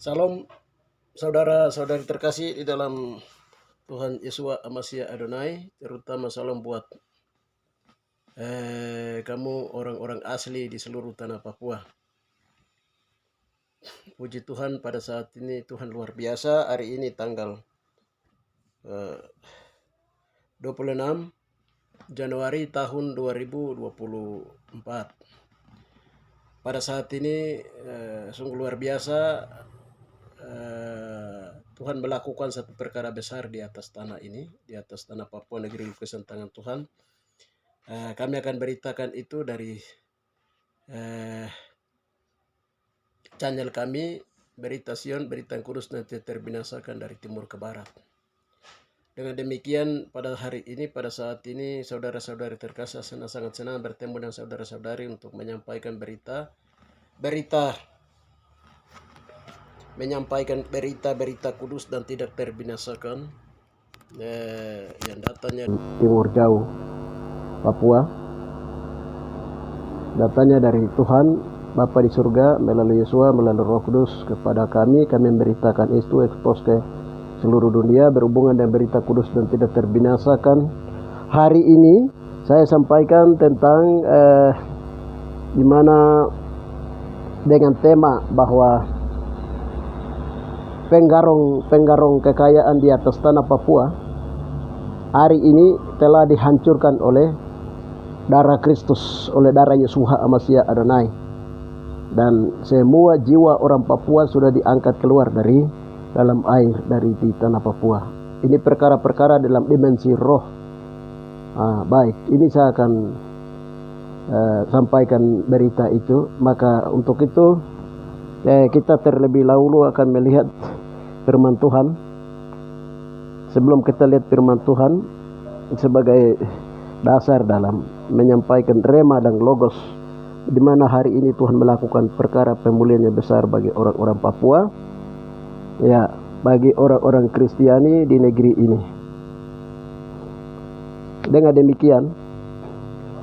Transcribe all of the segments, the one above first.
Salam saudara-saudari terkasih di dalam Tuhan Yesua Amasya Adonai, terutama salam buat kamu orang-orang asli di seluruh tanah Papua. Puji Tuhan, pada saat ini Tuhan luar biasa. Hari ini tanggal 26 Januari tahun 2024. Pada saat ini sungguh luar biasa. Tuhan melakukan satu perkara besar di atas tanah ini, di atas tanah Papua, negeri lukisan tangan Tuhan. Kami akan beritakan itu dari channel kami, Berita Sion, Berita yang Kudus nanti terbinasakan dari timur ke barat. Dengan demikian, pada hari ini, pada saat ini, saudara-saudari terkasih, sangat senang bertemu dengan saudara-saudari untuk menyampaikan berita kudus dan tidak terbinasakan yang datanya timur jauh Papua, datanya dari Tuhan Bapa di surga melalui Yesua, melalui Roh Kudus kepada kami memberitakan itu, ekspos ke seluruh dunia berhubungan dengan berita kudus dan tidak terbinasakan. Hari ini saya sampaikan tentang di mana dengan tema bahwa penggarong kekayaan di atas tanah Papua hari ini telah dihancurkan oleh darah Kristus, oleh darah Yesua Amasya Adonai, dan semua jiwa orang Papua sudah diangkat keluar dari dalam air dari di tanah Papua. Ini perkara-perkara dalam dimensi roh. Baik, ini saya akan sampaikan berita itu. Maka untuk itu kita terlebih dahulu akan melihat firman Tuhan. Sebelum kita lihat firman Tuhan sebagai dasar dalam menyampaikan rema dan logos, di mana hari ini Tuhan melakukan perkara pemulihan yang besar bagi orang-orang Papua, ya, bagi orang-orang Kristiani di negeri ini. Dengan demikian,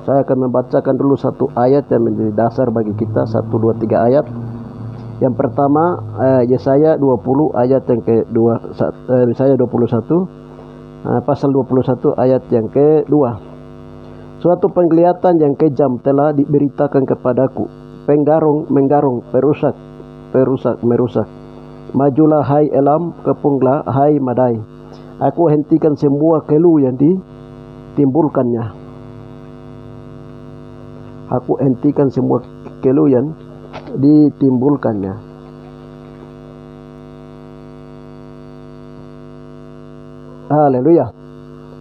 saya akan membacakan dulu satu ayat yang menjadi dasar bagi kita, 1, 2, 3 ayat. Yang pertama, Yesaya 20 ayat yang kedua, Yesaya 21 pasal 21 ayat yang kedua. Suatu penglihatan yang kejam telah diberitakan kepadaku. Penggarong menggarong, perusak merusak. Majulah hai Elam, kepunglah hai Madai. Aku hentikan semua keluh yang ditimbulkannya. Aku hentikan semua keluh yang ditimbulkannya. Haleluya.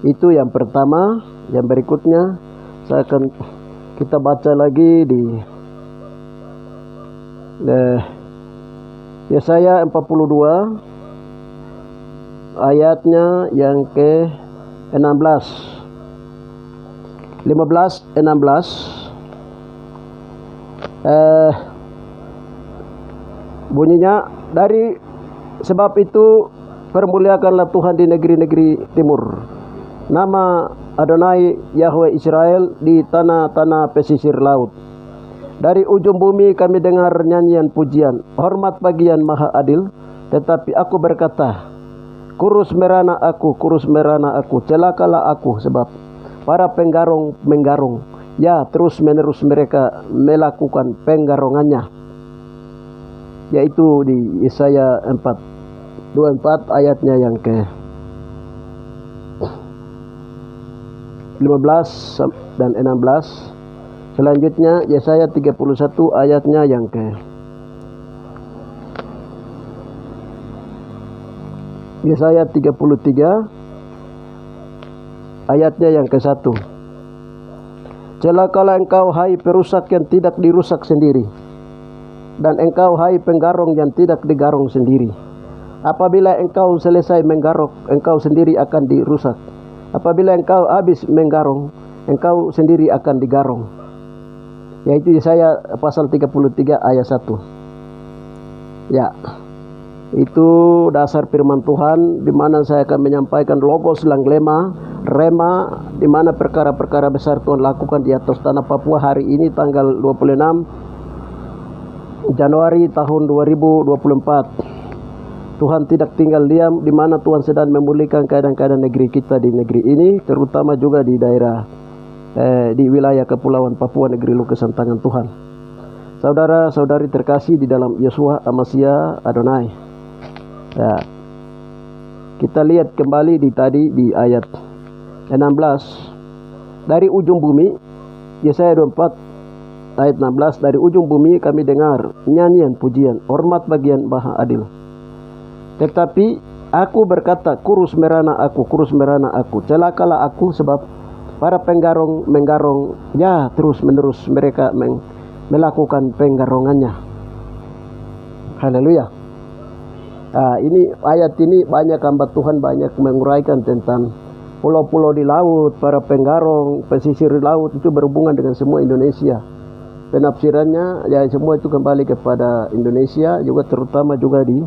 Itu yang pertama. Yang berikutnya kita baca lagi di Yesaya 42 ayatnya yang ke-16, 16 bunyinya, dari sebab itu permuliakanlah Tuhan di negeri-negeri timur, nama Adonai Yahweh Israel di tanah-tanah pesisir laut. Dari ujung bumi kami dengar nyanyian pujian, hormat bagi yang maha adil. Tetapi aku berkata, kurus merana aku, celakalah aku, sebab para penggarong menggarong, ya terus menerus mereka melakukan penggarongannya. Yaitu di Yesaya 24 ayatnya yang ke 15 dan 16. Selanjutnya Yesaya 31 ayatnya yang ke Yesaya 33 ayatnya yang ke-1. Celakalah engkau hai perusak yang tidak dirusak sendiri, dan engkau hai penggarong yang tidak digarong sendiri. Apabila engkau selesai menggarok, engkau sendiri akan dirusak. Apabila engkau habis menggarong, engkau sendiri akan digarong. Yaitu Yesaya pasal 33 ayat 1. Ya, itu dasar firman Tuhan, di mana saya akan menyampaikan logos lang rema, di mana perkara-perkara besar Tuhan lakukan di atas tanah Papua hari ini tanggal 26 Januari tahun 2024. Tuhan tidak tinggal diam di mana Tuhan sedang memulihkan keadaan-keadaan negeri kita di negeri ini, terutama juga di daerah di wilayah Kepulauan Papua, negeri lukisan tangan Tuhan. Saudara-saudari terkasih di dalam Yeshua Amasya Adonai. Ya, kita lihat kembali di ayat 16. Dari ujung bumi, Yesaya 24 ayat 16, dari ujung bumi kami dengar nyanyian pujian, hormat bagian Maha Adil. Tetapi aku berkata, kurus merana aku, celakalah aku, sebab para penggarong menggarong ya terus menerus mereka melakukan penggarongannya. Haleluya. Ini ayat ini banyak hamba Tuhan banyak menguraikan tentang pulau-pulau di laut, para penggarong, pesisir laut itu berhubungan dengan semua Indonesia. Penafsirannya ya semua itu kembali kepada Indonesia, juga terutama juga di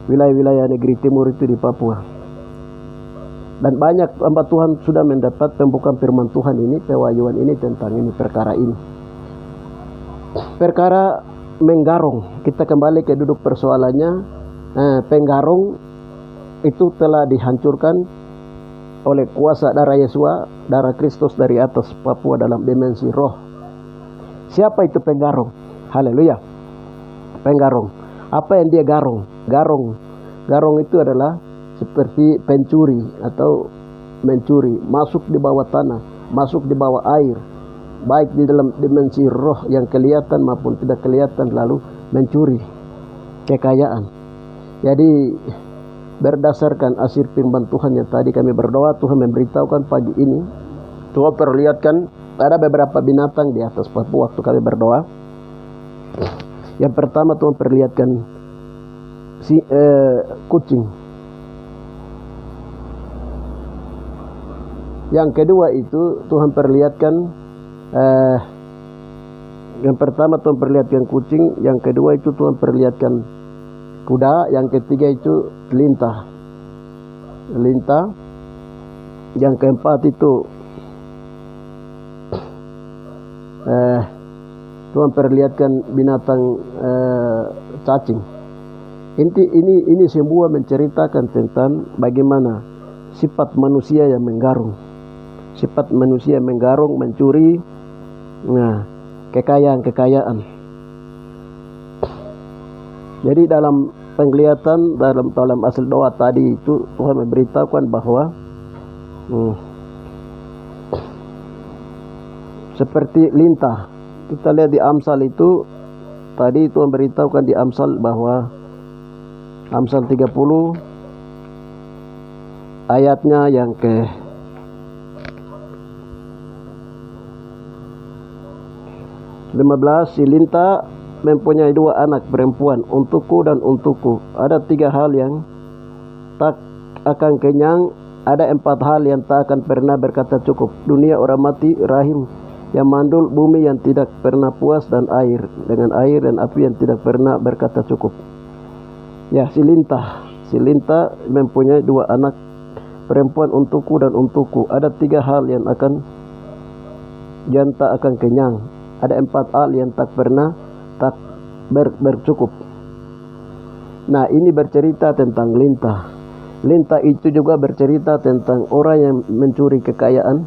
wilayah-wilayah negeri timur itu di Papua. Dan banyak hamba Tuhan sudah mendapat pembukaan firman Tuhan ini, pewahyuan ini tentang ini perkara ini. Perkara menggarong, kita kembali ke duduk persoalannya. Penggarong itu telah dihancurkan oleh kuasa darah Yesua, darah Kristus dari atas Papua dalam dimensi roh. Siapa itu penggarong? Haleluya. Penggarong. Apa yang dia garong? Garong itu adalah seperti pencuri atau mencuri, masuk di bawah tanah, masuk di bawah air, baik di dalam dimensi roh yang kelihatan maupun tidak kelihatan, lalu mencuri kekayaan. Jadi berdasarkan asir firman Tuhan yang tadi kami berdoa, Tuhan memberitahukan pagi ini, Tuhan perlihatkan ada beberapa binatang di atas Papua waktu kami berdoa. Yang pertama Tuhan perlihatkan kucing. Yang kedua itu Tuhan perlihatkan yang pertama Tuhan perlihatkan kucing, yang kedua itu Tuhan perlihatkan kuda, yang ketiga itu lintah. Yang keempat itu Tuhan perlihatkan binatang cacing. Ini semua menceritakan tentang bagaimana sifat manusia yang menggarung. Sifat manusia menggarung, mencuri, kekayaan. Jadi dalam penglihatan, dalam hasil doa tadi itu Tuhan memberitahukan bahwa seperti lintah. Kita lihat di Amsal itu tadi Tuhan beritahukan di Amsal bahwa Amsal 30 ayatnya yang ke 15, si lintah mempunyai 2 anak perempuan, untukku dan untukku. Ada 3 hal yang tak akan kenyang, ada 4 hal yang tak akan pernah berkata cukup. Dunia orang mati, rahim yang mandul, bumi yang tidak pernah puas, dan air dengan air dan api yang tidak pernah berkata cukup. Ya, si lintah mempunyai 2 anak perempuan, untukku dan untukku. Ada 3 hal yang tak akan kenyang. Ada 4 hal yang tak bercukup. Nah, ini bercerita tentang lintah. Lintah itu juga bercerita tentang orang yang mencuri kekayaan.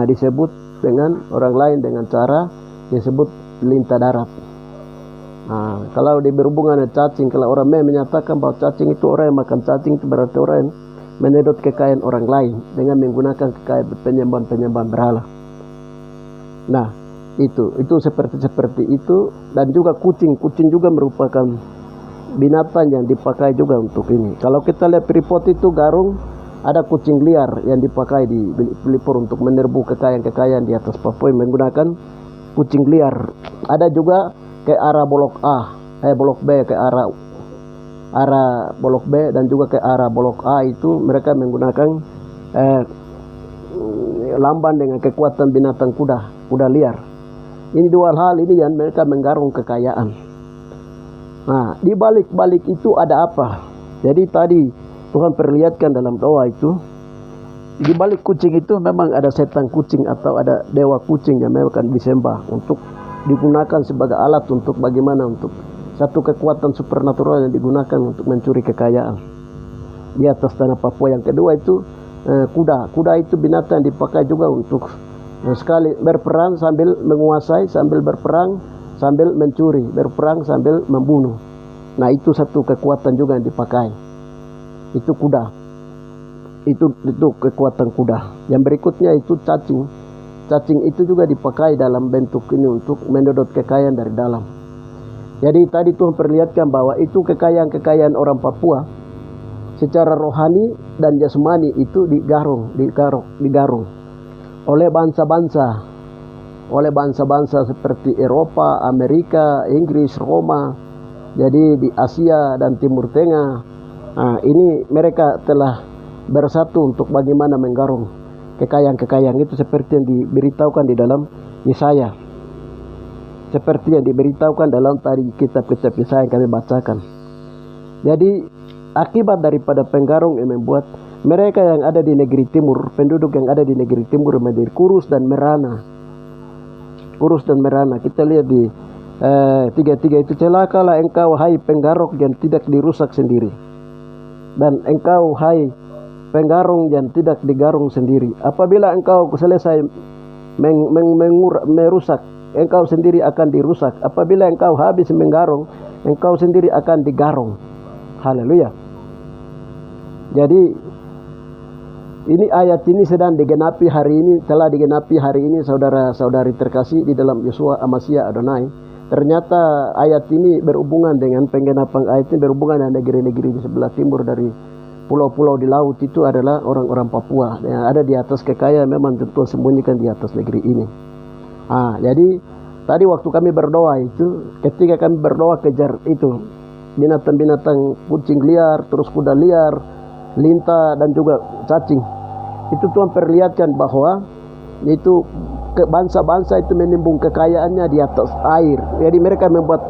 Disebut dengan orang lain dengan cara disebut lintah darat. Kalau berhubungan dengan cacing, kalau orang menyatakan bahwa cacing itu orang yang makan cacing, itu berarti orang yang menyedot kekayaan orang lain dengan menggunakan kekayaan penyembahan berhala. Nah, itu seperti itu. Dan juga kucing juga merupakan binatang yang dipakai juga untuk ini. Kalau kita lihat Freeport itu garung, ada kucing liar yang dipakai di Freeport untuk menyerbu kekayaan di atas Papua menggunakan kucing liar. Ada juga ke arah Bolok B, ke arah Bolok B, dan juga ke arah Bolok A itu mereka menggunakan lamban dengan kekuatan binatang kuda liar. Ini 2 hal ini yang mereka menggarung kekayaan. Nah, di balik itu ada apa? Jadi tadi Tuhan perlihatkan dalam doa itu, di balik kucing itu memang ada setan kucing atau ada dewa kucing yang memang akan disembah untuk digunakan sebagai alat untuk bagaimana, untuk satu kekuatan supernatural yang digunakan untuk mencuri kekayaan. di atas tanah Papua. Yang kedua itu kuda. Kuda itu binatang dipakai juga untuk sekali berperang sambil menguasai, sambil berperang sambil mencuri, berperang sambil membunuh. Nah, itu satu kekuatan juga yang dipakai. Itu kuda. Itu kekuatan kuda. Yang berikutnya itu cacing. Cacing itu juga dipakai dalam bentuk ini untuk menedot kekayaan dari dalam. Jadi tadi Tuhan perlihatkan bahwa itu kekayaan orang Papua secara rohani dan jasmani itu digarung oleh bangsa-bangsa seperti Eropa, Amerika, Inggris, Roma. Jadi di Asia dan Timur Tengah, nah, ini mereka telah bersatu untuk bagaimana menggarung kekayaan itu, seperti yang diberitahukan di dalam Yesaya, seperti yang diberitahukan dalam tadi kitab-kitab Yesaya yang kami bacakan. Jadi akibat daripada penggarung yang membuat mereka yang ada di negeri timur, penduduk yang ada di negeri timur menjadi kurus dan merana. Kurus dan merana. Kita lihat di 3:3 itu, celakalah engkau hai penggaruk yang tidak dirusak sendiri, dan engkau hai penggarung yang tidak digarung sendiri. Apabila engkau selesai merusak, engkau sendiri akan dirusak. Apabila engkau habis menggarung, engkau sendiri akan digarung. Haleluya. Jadi ini ayat ini sedang digenapi hari ini, telah digenapi hari ini, saudara-saudari terkasih di dalam Yeshua Amasya Adonai. Ternyata ayat ini berhubungan dengan penggenapan ayat ini, berhubungan dengan negeri-negeri di sebelah timur dari pulau-pulau di laut. Itu adalah orang-orang Papua yang ada di atas kekayaan, memang tentu sembunyikan di atas negeri ini. Jadi tadi waktu kami berdoa itu, ketika kami berdoa kejar itu binatang-binatang, kucing liar, terus kuda liar, lintah, dan juga cacing. Itu Tuhan perlihatkan bahwa itu bangsa-bangsa itu menimbun kekayaannya di atas air. Jadi mereka membuat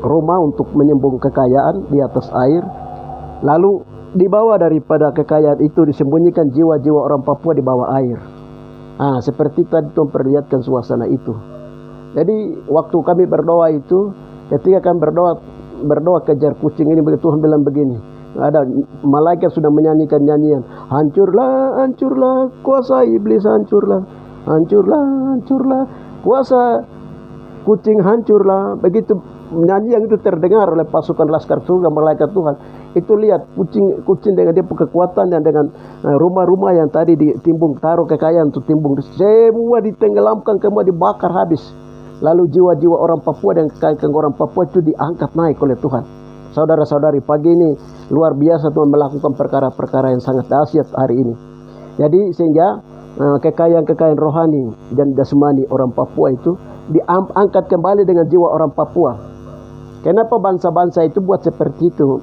rumah untuk menimbun kekayaan di atas air. Lalu di bawah daripada kekayaan itu disembunyikan jiwa-jiwa orang Papua di bawah air. Seperti tadi Tuhan perlihatkan suasana itu. Jadi waktu kami berdoa itu, ketika kami berdoa kejar kucing ini, begitu Tuhan bilang begini, ada malaikat sudah menyanyikan nyanyian, hancurlah, hancurlah kuasa iblis, hancurlah, hancurlah, hancurlah kuasa kucing, hancurlah. Begitu nyanyian itu terdengar oleh pasukan laskar surga, malaikat Tuhan itu lihat kucing dengan dia kekuatan dan dengan rumah-rumah yang tadi ditimbung, taruh kekayaan untuk timbung, semua ditenggelamkan, semua dibakar habis. Lalu jiwa-jiwa orang Papua dan kekayaan orang Papua itu diangkat naik oleh Tuhan. Saudara-saudari, pagi ini luar biasa Tuhan melakukan perkara-perkara yang sangat dahsyat hari ini. Jadi sehingga kekayaan rohani dan jasmani orang Papua itu diangkat kembali dengan jiwa orang Papua. Kenapa bangsa-bangsa itu buat seperti itu?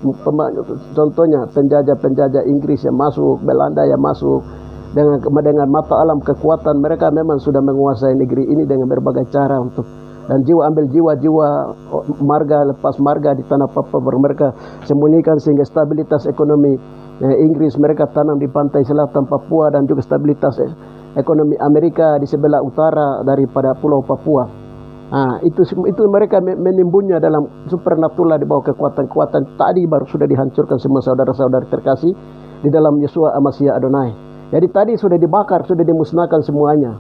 Contohnya penjajah-penjajah Inggris yang masuk, Belanda yang masuk, dengan mata alam kekuatan mereka memang sudah menguasai negeri ini dengan berbagai cara untuk, dan ambil jiwa-jiwa marga, lepas marga di tanah Papua, mereka sembunyikan sehingga stabilitas ekonomi Inggris mereka tanam di pantai selatan Papua, dan juga stabilitas ekonomi Amerika di sebelah utara daripada pulau Papua. Itu mereka menimbunnya dalam supernatural di bawah kekuatan-kekuatan tadi baru sudah dihancurkan semua, saudara-saudari terkasih di dalam Yeshua Amasya Adonai. Jadi tadi sudah dibakar, sudah dimusnahkan semuanya.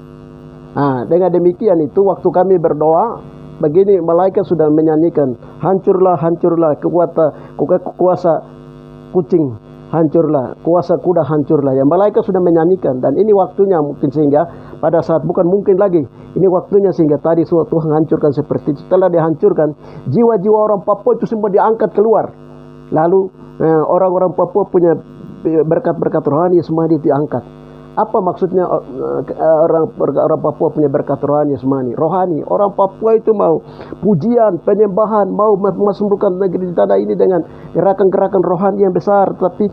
Dengan demikian itu waktu kami berdoa begini, malaikat sudah menyanyikan, hancurlah, hancurlah kuasa kucing, hancurlah kuasa kuda, hancurlah. Yang malaikat sudah menyanyikan, dan ini waktunya mungkin, sehingga pada saat bukan mungkin lagi, ini waktunya sehingga tadi Tuhan hancurkan seperti itu. Setelah dihancurkan, jiwa-jiwa orang Papua itu semua diangkat keluar. Lalu orang-orang Papua punya berkat-berkat rohani semua diangkat. Apa maksudnya orang Papua punya berkat rohani semua? Rohani. Orang Papua itu mau pujian, penyembahan, mau memasmurkan negeri di tanah ini dengan gerakan-gerakan rohani yang besar. Tapi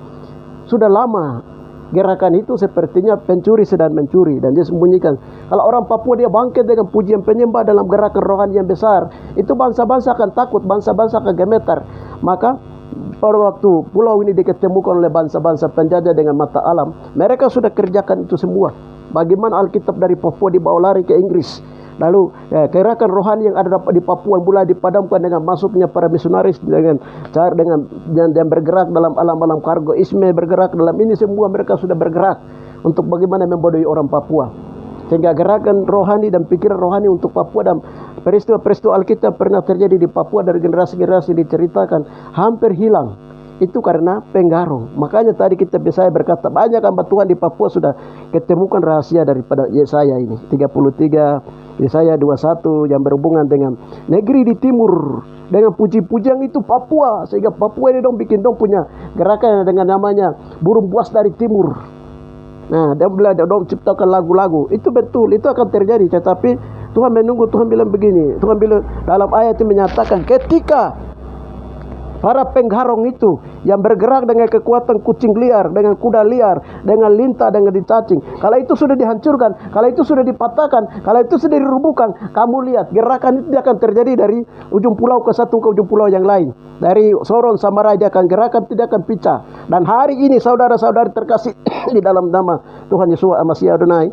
sudah lama gerakan itu sepertinya pencuri sedang mencuri, dan dia sembunyikan. Kalau orang Papua dia bangkit dengan pujian penyembah dalam gerakan rohani yang besar, itu bangsa-bangsa akan takut, bangsa-bangsa akan gemetar. Maka pada waktu pulau ini diketemukan oleh bangsa-bangsa penjajah dengan mata alam, mereka sudah kerjakan itu semua. Bagaimana Alkitab dari Papua dibawa lari ke Inggris, Lalu gerakan rohani yang ada di Papua mulai dipadamkan dengan masuknya para misionaris dengan cara yang bergerak dalam alam-alam kargo Isme, bergerak dalam ini semua, mereka sudah bergerak untuk bagaimana membodohi orang Papua. Sehingga gerakan rohani dan pikiran rohani untuk Papua dan peristiwa-peristiwa Alkitab pernah terjadi di Papua dari generasi-generasi diceritakan hampir hilang. Itu karena penggarong. Makanya tadi saya berkata banyak hamba Tuhan di Papua sudah ketemukan rahasia daripada Yesaya ini 33, Yesaya 21 yang berhubungan dengan negeri di timur, dengan puji-pujian itu Papua, sehingga Papua ini bikin punya gerakan dengan namanya burung buas dari timur. Nah, dia ciptakan lagu-lagu. Itu betul, itu akan terjadi. Tetapi Tuhan menunggu, Tuhan bilang begini. Tuhan bilang dalam ayat itu menyatakan ketika para penggarong itu yang bergerak dengan kekuatan kucing liar, dengan kuda liar, dengan lintah, dengan dicacing. Kalau itu sudah dihancurkan, kalau itu sudah dipatahkan, kalau itu sudah dirubuhkan, kamu lihat gerakan itu akan terjadi dari ujung pulau ke ujung pulau yang lain. Dari Sorong Samarai dia akan gerakan, tidak akan pecah. Dan hari ini saudara-saudari terkasih di dalam nama Tuhan Yesus Masih Adonai,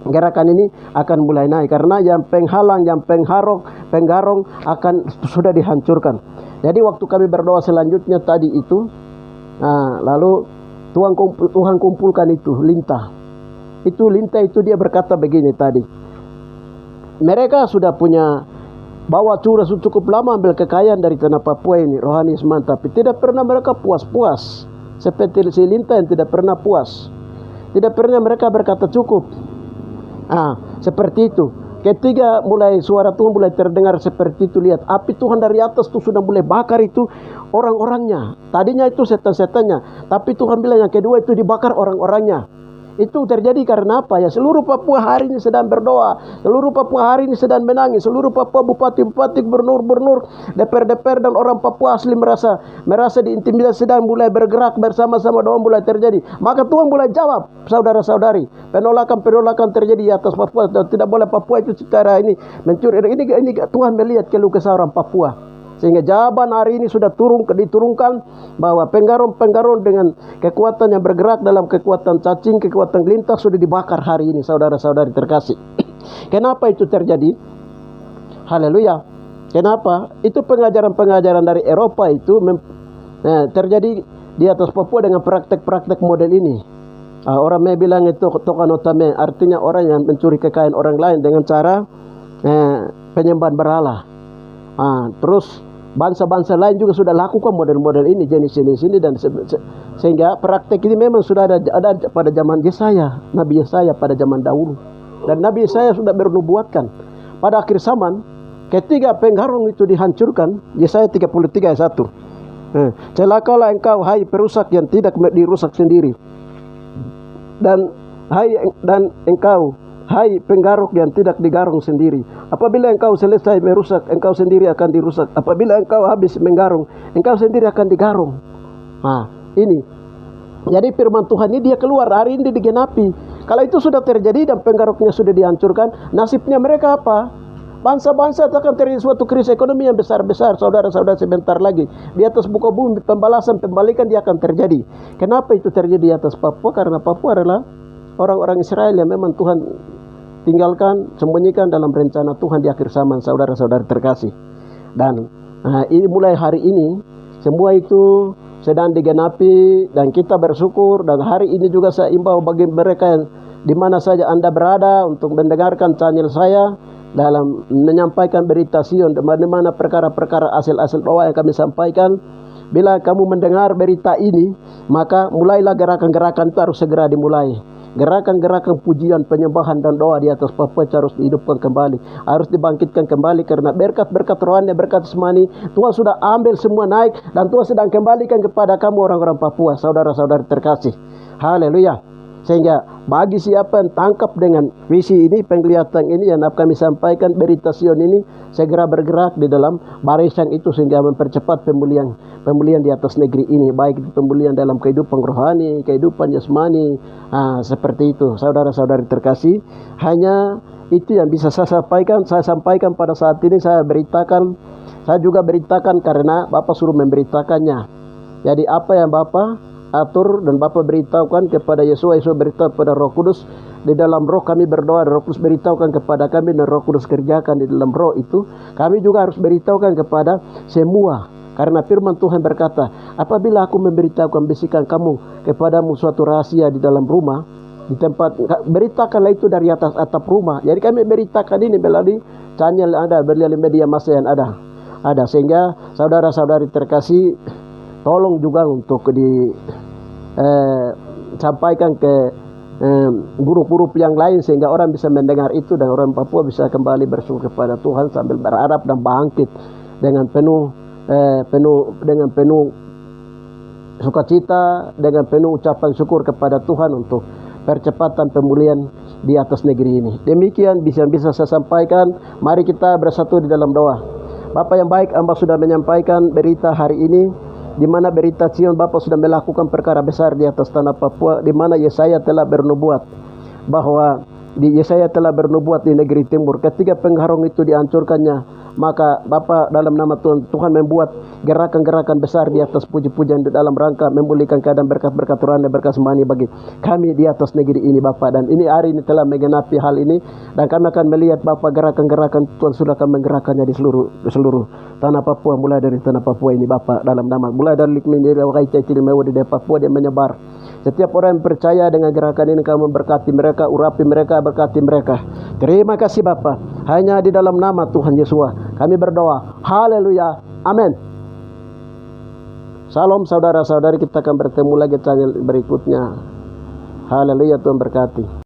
gerakan ini akan mulai naik karena yang penghalang, yang penggarong akan sudah dihancurkan. Jadi waktu kami berdoa selanjutnya tadi itu, lalu Tuhan kumpulkan itu lintah. Itu lintah itu dia berkata begini tadi. Mereka sudah punya bawa curah cukup lama ambil kekayaan dari tanah Papua ini, rohani mantap, tapi tidak pernah mereka puas-puas. Seperti si lintah yang tidak pernah puas. Tidak pernah mereka berkata cukup. Seperti itu. Ketika mulai suara Tuhan mulai terdengar seperti itu, lihat api Tuhan dari atas tuh sudah mulai bakar itu orang-orangnya. Tadinya itu setan-setannya, tapi Tuhan bilang yang kedua itu dibakar orang-orangnya. Itu terjadi karena apa ya? Seluruh Papua hari ini sedang berdoa, seluruh Papua hari ini sedang menangis, seluruh Papua bupati-bupati, gubernur-gubernur, DPR-DPR dan orang Papua asli merasa diintimidasi, sedang mulai bergerak bersama-sama, doa mulai terjadi. Maka Tuhan mulai jawab, saudara-saudari, penolakan terjadi di atas Papua. Tidak boleh Papua itu secara ini mencuri. Ini Tuhan melihat keluh kesah orang Papua. Sehingga jawaban hari ini sudah diturunkan bahwa penggarong dengan kekuatan yang bergerak dalam kekuatan cacing, kekuatan lintah sudah dibakar hari ini, saudara-saudari terkasih. Kenapa itu terjadi? Haleluya. Kenapa? Itu pengajaran-pengajaran dari Eropa itu terjadi di atas Papua dengan praktek-praktek model ini. Orang bilang itu tokanotame, artinya orang yang mencuri kekayaan orang lain dengan cara penyembahan berhala. Terus bangsa-bangsa lain juga sudah lakukan model-model ini, jenis-jenis ini, dan sehingga praktek ini memang sudah ada pada zaman Yesaya, Nabi Yesaya pada zaman dahulu. Dan Nabi Yesaya sudah bernubuatkan pada akhir zaman ketika penggarong itu dihancurkan. Yesaya 33 ayat 1. Celakalah engkau hai perusak yang tidak dirusak sendiri. Dan engkau hai penggarok yang tidak digarong sendiri. Apabila engkau selesai merusak, engkau sendiri akan dirusak. Apabila engkau habis menggarong, engkau sendiri akan digarong. Ini. Jadi firman Tuhan ini dia keluar hari ini digenapi. Kalau itu sudah terjadi dan penggaroknya sudah dihancurkan, nasibnya mereka apa? Bangsa-bangsa akan terjadi suatu krisis ekonomi yang besar-besar, saudara-saudara, sebentar lagi. Di atas muka bumi pembalikan dia akan terjadi. Kenapa itu terjadi di atas Papua? Karena Papua adalah orang-orang Israel yang memang Tuhan tinggalkan, sembunyikan dalam rencana Tuhan di akhir zaman, saudara-saudara terkasih. Dan ini mulai hari ini semua itu sedang digenapi dan kita bersyukur. Dan hari ini juga saya imbau bagi mereka yang di mana saja Anda berada untuk mendengarkan channel saya dalam menyampaikan berita Sion, di mana perkara-perkara hasil-hasil doa yang kami sampaikan. Bila kamu mendengar berita ini, maka mulailah gerakan-gerakan itu harus segera dimulai. Gerakan-gerakan pujian, penyembahan dan doa di atas Papua harus dihidupkan kembali, harus dibangkitkan kembali, karena berkat-berkat rohani, berkat jasmani Tuhan sudah ambil semua naik, dan Tuhan sedang kembalikan kepada kamu orang-orang Papua, saudara-saudari terkasih. Haleluya. Sehingga bagi siapa yang tangkap dengan visi ini, penglihatan ini yang kami sampaikan, berita Sion ini, segera bergerak di dalam barisan itu sehingga mempercepat pemulihan di atas negeri ini, baik itu pemulihan dalam kehidupan rohani, kehidupan jasmani, seperti itu, saudara-saudari terkasih. Hanya itu yang bisa saya sampaikan pada saat ini. Saya juga beritakan karena Bapak suruh memberitakannya. Jadi apa yang Bapak atur dan Bapak beritahukan kepada Yesus, Yesus beritahu kepada Roh Kudus. Di dalam roh kami berdoa, Roh Kudus beritahukan kepada kami dan Roh Kudus kerjakan di dalam roh itu. Kami juga harus beritahukan kepada semua. Karena firman Tuhan berkata, apabila aku memberitahukan bisikan kamu kepadamu suatu rahasia di dalam rumah, di tempat, beritakanlah itu dari atas atap rumah. Jadi kami beritakan ini melalui channel ada, melalui media massa yang ada. Sehingga saudara-saudari terkasih, tolong juga untuk sampaikan ke grup-grup yang lain sehingga orang bisa mendengar itu dan orang Papua bisa kembali bersyukur kepada Tuhan sambil berharap dan bangkit dengan penuh sukacita, dengan penuh ucapan syukur kepada Tuhan untuk percepatan pemulihan di atas negeri ini. Demikian bisa saya sampaikan. Mari kita bersatu di dalam doa. Bapak yang baik, hamba sudah menyampaikan berita hari ini, di mana berita Sion Bapak sudah melakukan perkara besar di atas tanah Papua, di mana Yesaya telah bernubuat bahwa Yesaya telah bernubuat di negeri timur ketika pengharung itu dihancurkannya. Maka Bapak dalam nama Tuhan membuat gerakan-gerakan besar di atas puji-pujian di dalam rangka memulihkan keadaan berkat-berkat rohani, berkat semani bagi kami di atas negeri ini Bapak. Dan ini hari ini telah menggenapi hal ini dan kami akan melihat Bapak gerakan-gerakan Tuhan sudah akan menggerakkannya di seluruh tanah Papua, mulai dari tanah Papua ini Bapak dalam nama, mulai dari Likmindiri Wakai Cilimewu di Papua dia menyebar. Setiap orang yang percaya dengan gerakan ini, kamu berkati mereka, urapi mereka, berkati mereka. Terima kasih Bapa. Hanya di dalam nama Tuhan Yesus kami berdoa. Haleluya. Amin. Salam saudara-saudari, kita akan bertemu lagi channel berikutnya. Haleluya, Tuhan berkati.